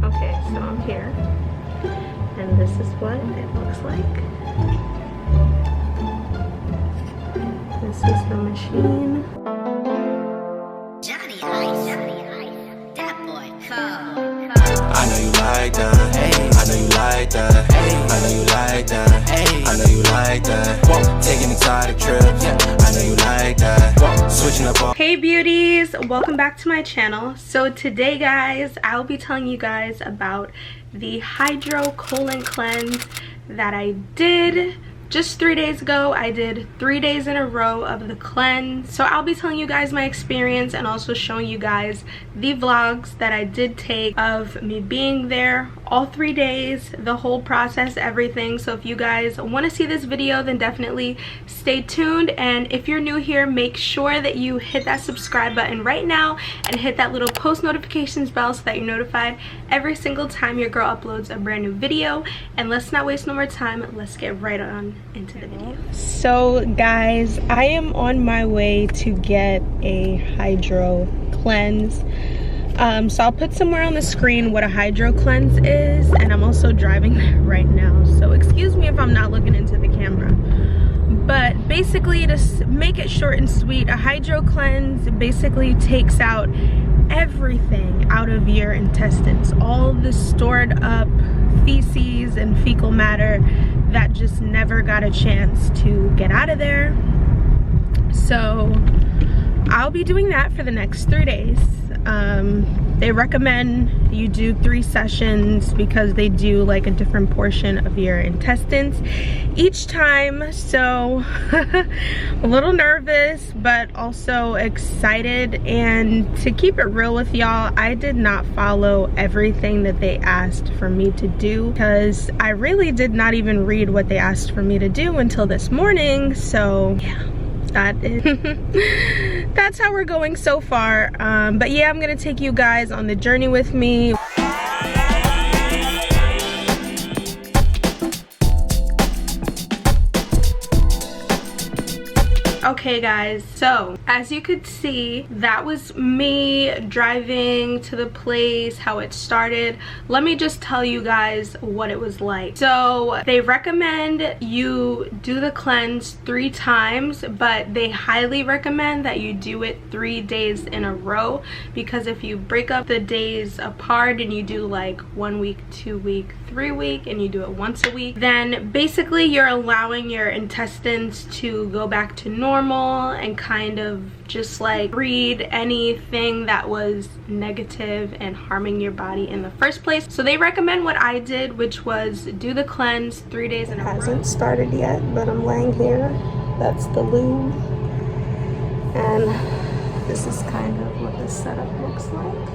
Okay, so I'm here, and this is what it looks like. This is the machine. Johnny Ice, that boy cold. I know you like that. Hey, I know you like that. Hey, I know you like that. Hey, I know you like that. Whoa, taking exotic trips. Yeah, I know you like that. Whoa, switching up all. Hey beauties, welcome back to my channel. So today guys, I'll be telling you guys about the Hydro Colon Cleanse that I did just 3 days ago. I did 3 days in a row of the cleanse. So I'll be telling you guys my experience and also showing you guys the vlogs that I did take of me being there all 3 days, the whole process, everything. So if you guys want to see this video, then definitely stay tuned. And if you're new here, make sure that you hit that subscribe button right now and hit that little post notifications bell so that you're notified every single time your girl uploads a brand new video. And let's not waste no more time, let's get right on into the video. So guys, I am on my way to get a hydro cleanse. So I'll put somewhere on the screen what a hydro cleanse is, and I'm also driving there right now, so excuse me if I'm not looking into the camera. But basically, to make it short and sweet, a hydro cleanse basically takes out everything out of your intestines, all the stored up feces and fecal matter that just never got a chance to get out of there. So I'll be doing that for the next 3 days. They recommend you do 3 sessions because they do like a different portion of your intestines each time. So a little nervous, but also excited. And to keep it real with y'all, I did not follow everything that they asked for me to do because I really did not even read what they asked for me to do until this morning. So yeah, that is that's how we're going so far. But yeah, I'm gonna take you guys on the journey with me. Okay guys, so as you could see, that was me driving to the place, how it started. Let me just tell you guys what it was like. So they recommend you do the cleanse 3 times, but they highly recommend that you do it 3 days in a row, because if you break up the days apart and you do like 1 week, 2 week, 3 week, and you do it once a week, then basically you're allowing your intestines to go back to normal and kind of just like breed anything that was negative and harming your body in the first place. So they recommend what I did, which was do the cleanse 3 days in a row. It hasn't started yet, but I'm laying here. That's the lube, and this is kind of what the setup looks like.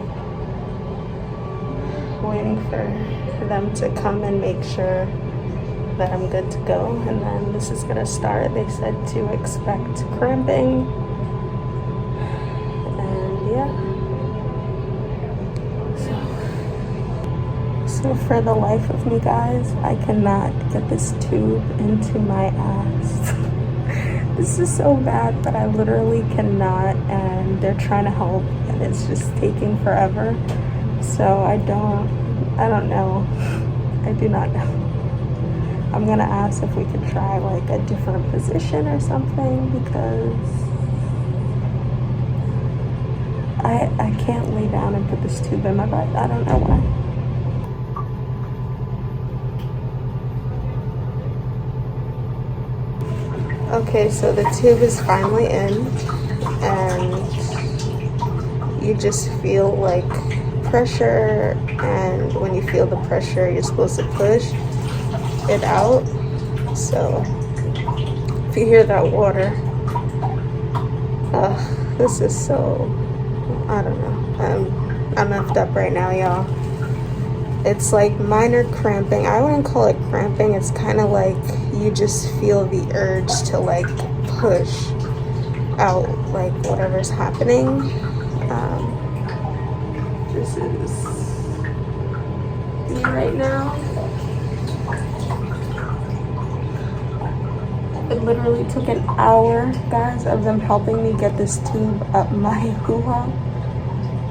Waiting for them to come and make sure that I'm good to go, and then this is gonna start. They said to expect cramping, and yeah. So for the life of me guys, I cannot get this tube into my ass. This is so bad, but I literally cannot, and they're trying to help and it's just taking forever. So I don't know. I do not know. I'm gonna ask if we could try like a different position or something, because I can't lay down and put this tube in my butt. I don't know why. Okay, so the tube is finally in, and you just feel like pressure, and when you feel the pressure, you're supposed to push it out. So if you hear that water, this is so, I don't know, I'm effed up right now, y'all. It's like minor cramping. I wouldn't call it cramping. It's kind of like you just feel the urge to like push out like whatever's happening. This is me right now. It literally took an hour, guys, of them helping me get this tube up my hoo-ha,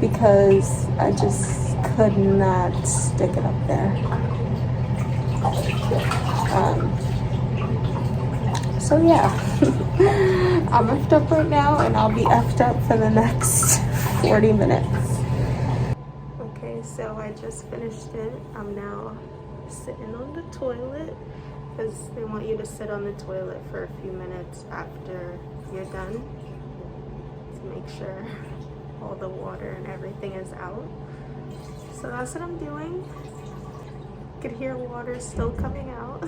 because I just could not stick it up there. So yeah, I'm effed up right now, and I'll be effed up for the next 40 minutes. Okay, so I just finished it. I'm now sitting on the toilet because they want you to sit on the toilet for a few minutes after you're done to make sure all the water and everything is out. So that's what I'm doing. You can hear water still coming out.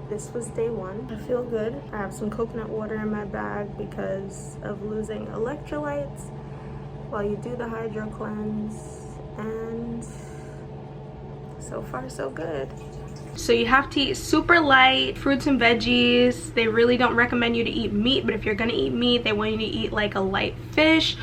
This was day one. I feel good. I have some coconut water in my bag because of losing electrolytes while you do the hydro cleanse, and so far so good. So you have to eat super light fruits and veggies. They really don't recommend you to eat meat, but if you're gonna eat meat, they want you to eat like a light fish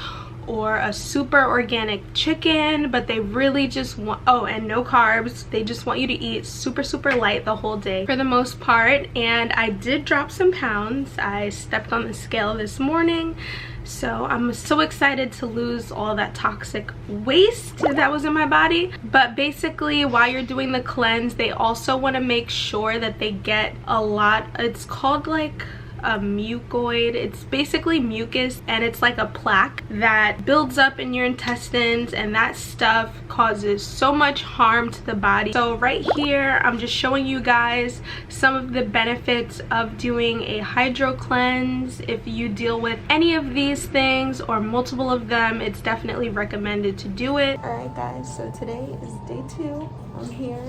or a super organic chicken, but they really just want, oh, and no carbs. They just want you to eat super light the whole day for the most part. And I did drop some pounds. I stepped on the scale this morning, so I'm so excited to lose all that toxic waste that was in my body. But basically, while you're doing the cleanse, they also want to make sure that they get a lot, it's called like a mucoid. It's basically mucus, and it's like a plaque that builds up in your intestines, and that stuff causes so much harm to the body. So right here I'm just showing you guys some of the benefits of doing a hydro cleanse. If you deal with any of these things or multiple of them, it's definitely recommended to do it. All right guys, so today is day 2. I'm here.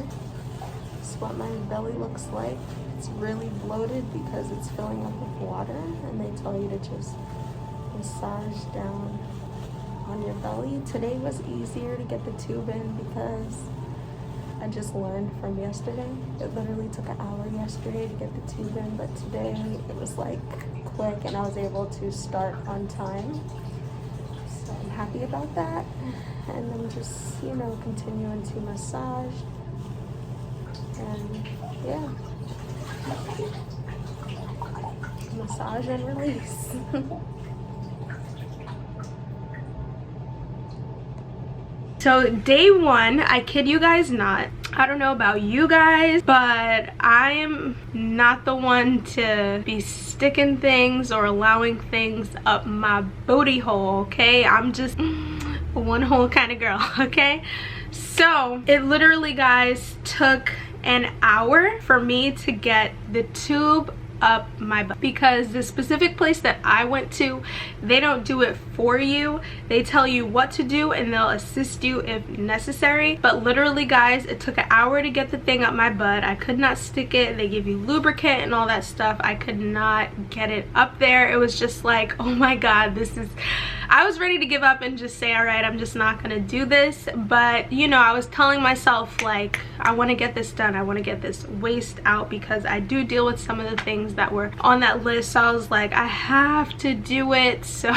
This is what my belly looks like. It's really bloated because it's filling up with water, and they tell you to just massage down on your belly. Today was easier to get the tube in because I just learned from yesterday. It literally took an hour yesterday to get the tube in, but today it was like quick and I was able to start on time. So I'm happy about that. And then just, you know, continuing to massage. And yeah. Massage and release. So day 1, I kid you guys not, I don't know about you guys, but I am not the one to be sticking things or allowing things up my booty hole, okay? I'm just a one hole kind of girl, okay? So it literally, guys, took an hour for me to get the tube up my butt, because the specific place that I went to, they don't do it for you. They tell you what to do and they'll assist you if necessary. But literally, guys, it took an hour to get the thing up my butt. I could not stick it. They give you lubricant and all that stuff. I could not get it up there. It was just like, oh my god, this is, I was ready to give up and just say, all right, I'm just not gonna do this. But you know, I was telling myself, like, I want to get this done. I want to get this waste out because I do deal with some of the things that were on that list. So I was like, I have to do it. So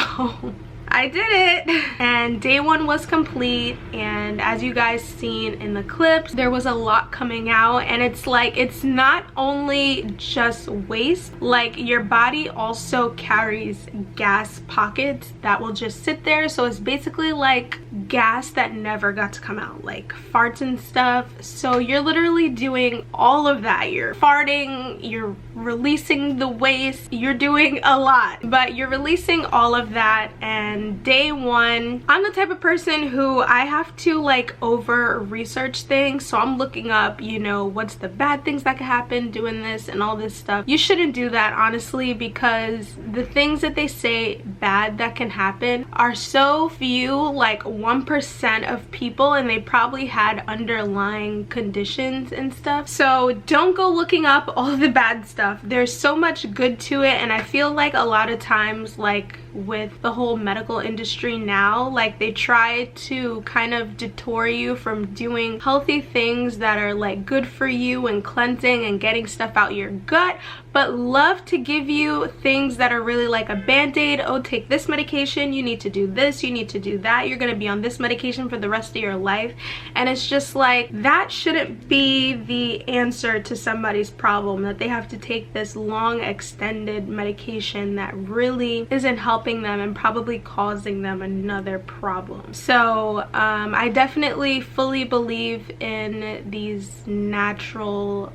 I did it, and day 1 was complete. And as you guys seen in the clips, there was a lot coming out, and it's like, it's not only just waste, like your body also carries gas pockets that will just sit there. So it's basically like gas that never got to come out, like farts and stuff. So you're literally doing all of that. You're farting, you're releasing the waste, you're doing a lot, but you're releasing all of that. And day 1, I'm the type of person who I have to like over research things. So I'm looking up, you know, what's the bad things that could happen doing this and all this stuff. You shouldn't do that, honestly, because the things that they say bad that can happen are so few, like 1% of people, and they probably had underlying conditions and stuff. So don't go looking up all the bad stuff. There's so much good to it, and I feel like a lot of times, like with the whole medical industry now, like they try to kind of detour you from doing healthy things that are like good for you and cleansing and getting stuff out your gut, but love to give you things that are really like a band-aid. Oh, take this medication, you need to do this, you need to do that, you're gonna be on this medication for the rest of your life. And it's just like, that shouldn't be the answer to somebody's problem, that they have to take this long extended medication that really isn't helping helping them and probably causing them another problem. So I definitely fully believe in these natural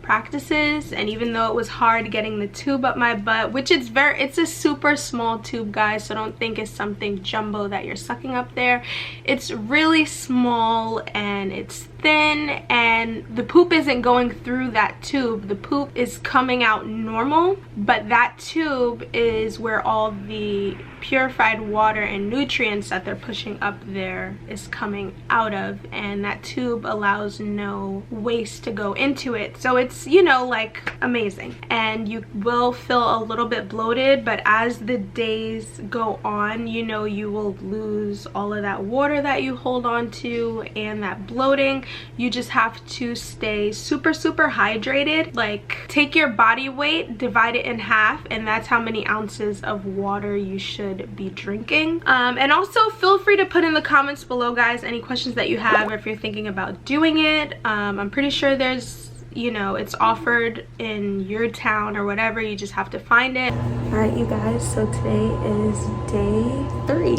practices, and even though it was hard getting the tube up my butt, which it's a super small tube, guys, so don't think it's something jumbo that you're sucking up there. It's really small and it's thin, and the poop isn't going through that tube. The poop is coming out normal, but that tube is where all the purified water and nutrients that they're pushing up there is coming out of, and that tube allows no waste to go into it. So it's, you know, like amazing. And you will feel a little bit bloated, but as the days go on, you know, you will lose all of that water that you hold on to and that bloating. You just have to stay super hydrated. Like, take your body weight, divide it in half, and that's how many ounces of water you should be drinking. And also feel free to put in the comments below, guys, any questions that you have, or if you're thinking about doing it. I'm pretty sure there's, you know, it's offered in your town or whatever. You just have to find it. All right, you guys, so today is day 3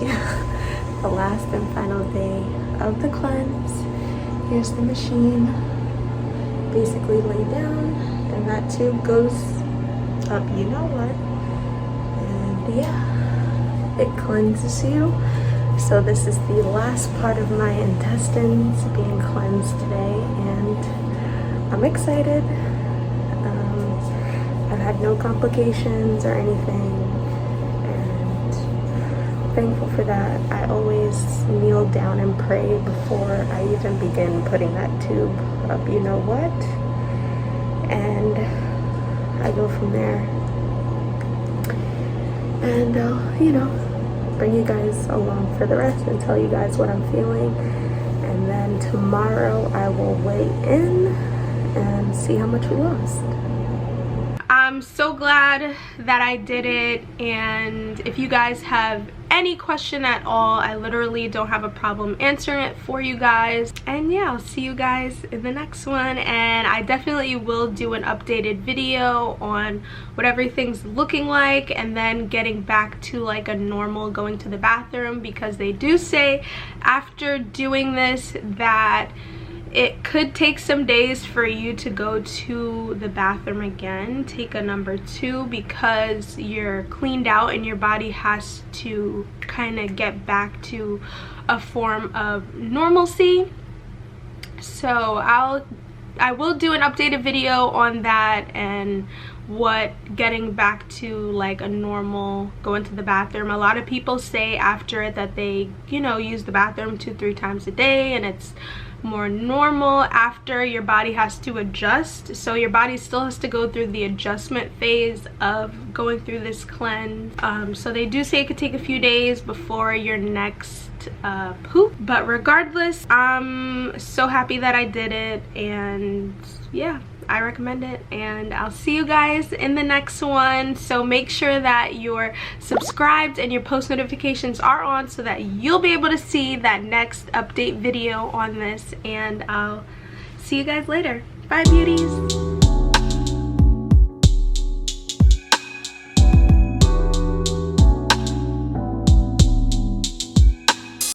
the last and final day of the cleanse. Here's the machine. Basically lay down and that tube goes up, you know what, and yeah, it cleanses you. So this is the last part of my intestines being cleansed today, and I'm excited. I've had no complications or anything, and I'm thankful for that. I always kneel down and pray before I even begin putting that tube up, you know what, and I go from there. And I'll, you know, bring you guys along for the rest and tell you guys what I'm feeling, and then tomorrow I will weigh in and see how much we lost. I'm so glad that I did it, and if you guys have any question at all, I literally don't have a problem answering it for you guys. And yeah, I'll see you guys in the next one, and I definitely will do an updated video on what everything's looking like, and then getting back to like a normal going to the bathroom, because they do say after doing this that it could take some days for you to go to the bathroom again, take a number 2, because you're cleaned out and your body has to kind of get back to a form of normalcy. So I will do an updated video on that and what getting back to like a normal going to the bathroom. A lot of people say after it that they, you know, use the bathroom 2-3 times a day, and it's more normal. After, your body has to adjust, so your body still has to go through the adjustment phase of going through this cleanse. So they do say it could take a few days before your next poop, but regardless, I'm so happy that I did it, and yeah, I recommend it, and I'll see you guys in the next one. So make sure that you're subscribed and your post notifications are on so that you'll be able to see that next update video on this, and I'll see you guys later. Bye, beauties.